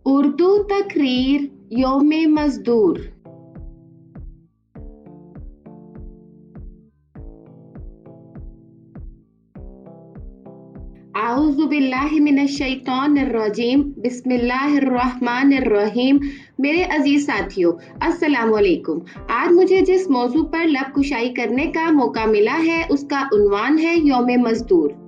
उर्दू तकरीर यौम मजदूर। आऊज़ु बिल्लाहि मिनश शैतानिर रजीम, बिस्मिल्लाहिर रहमानिर रहीम। मेरे अजीज साथियों, अस्सलामु अलैकुम। आज मुझे जिस मौजू पर लब कुशाई करने का मौका मिला है उसका उन्वान है यौम मजदूर।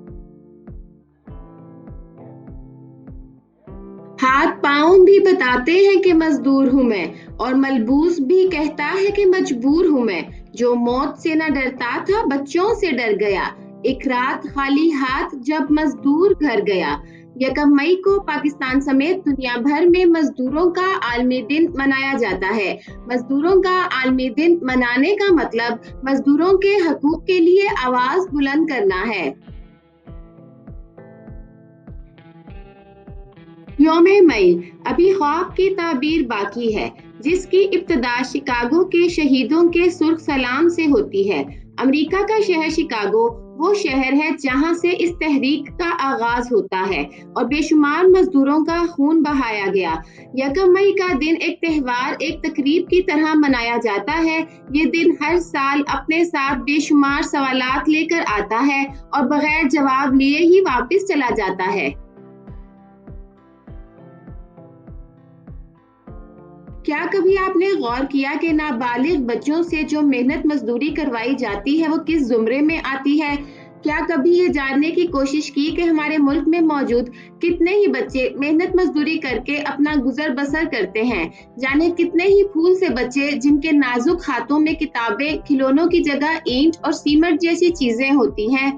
हाथ पाँव भी बताते हैं कि मजदूर हूँ मैं, और मलबूस भी कहता है कि मजबूर हूँ मैं। जो मौत से न डरता था बच्चों से डर गया, एक रात खाली हाथ जब मजदूर घर गया। 1 मई को पाकिस्तान समेत दुनिया भर में मजदूरों का आलमी दिन मनाया जाता है। मजदूरों का आलमी दिन मनाने का मतलब मजदूरों के हकूक के लिए आवाज बुलंद करना है। यौम मई अभी ख्वाब की ताबीर बाकी है, जिसकी इब्तिदा शिकागो के शहीदों के सुर्ख सलाम से होती है। अमेरिका का शहर शिकागो वो शहर है जहां से इस तहरीक का आगाज होता है और बेशुमार मजदूरों का खून बहाया गया। 1 मई का दिन एक त्योहार, एक तकरीब की तरह मनाया जाता है। ये दिन हर साल अपने साथ बेशुमार सवालात लेकर आता है और बगैर जवाब लिए ही वापस चला जाता है। क्या कभी आपने गौर किया कि नाबालिग बच्चों से जो मेहनत मजदूरी करवाई जाती है वो किस जुमरे में आती है? क्या कभी ये जानने की कोशिश की कि हमारे मुल्क में मौजूद कितने ही बच्चे मेहनत मजदूरी करके अपना गुजर बसर करते हैं? जाने कितने ही फूल से बच्चे जिनके नाजुक हाथों में किताबें, खिलौनों की जगह ईंट और सीमेंट जैसी चीजें होती हैं।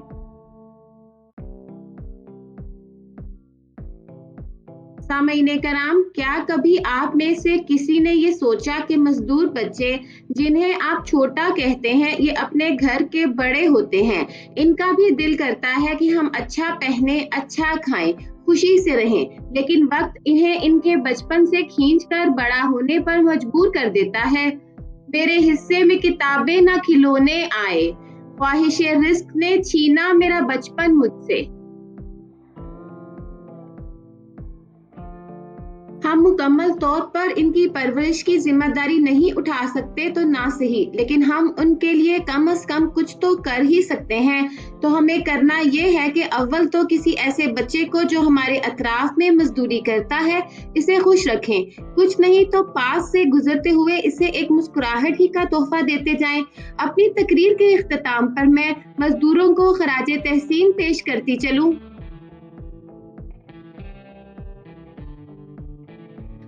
सामईने कराम, क्या कभी आप में से किसी ने ये सोचा कि मजदूर बच्चे जिन्हें आप छोटा कहते हैं ये अपने घर के बड़े होते हैं? इनका भी दिल करता है कि हम अच्छा पहने, अच्छा खाएं, खुशी से रहें, लेकिन वक्त इन्हें इनके बचपन से खींचकर बड़ा होने पर मजबूर कर देता है। मेरे हिस्से में किताबें ना खिलौने आए, ख्वाहिशे रिस्क ने छीना मेरा बचपन मुझसे। हम मुकम्मल तौर पर इनकी परवरिश की जिम्मेदारी नहीं उठा सकते तो ना सही, लेकिन हम उनके लिए कम से कम कुछ तो कर ही सकते हैं। तो हमें करना ये है कि अव्वल तो किसी ऐसे बच्चे को जो हमारे अतराफ में मजदूरी करता है इसे खुश रखें, कुछ नहीं तो पास से गुजरते हुए इसे एक मुस्कुराहट ही का तोहफा देते जाएं। अपनी तकरीर के इख्तिताम पर मैं मजदूरों को खराजे तहसीन पेश करती चलूं।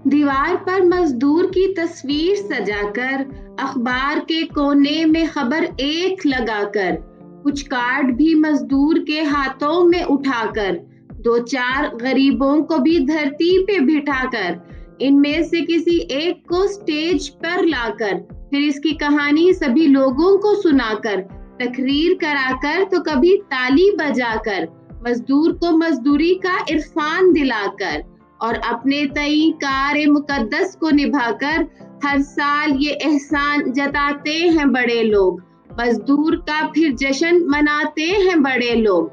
दीवार पर मजदूर की तस्वीर सजाकर, अखबार के कोने में खबर एक लगाकर, कुछ कार्ड भी मजदूर के हाथों में उठाकर, 2-4 गरीबों को भी धरती पे बिठाकर, इनमें से किसी एक को स्टेज पर लाकर, फिर इसकी कहानी सभी लोगों को सुनाकर, तकरीर कराकर तो कभी ताली बजाकर, मजदूर को मजदूरी का इरफान दिलाकर और अपने तई कार मुकद्दस को निभाकर हर साल ये एहसान जताते हैं बड़े लोग। मजदूर का फिर जश्न मनाते हैं बड़े लोग।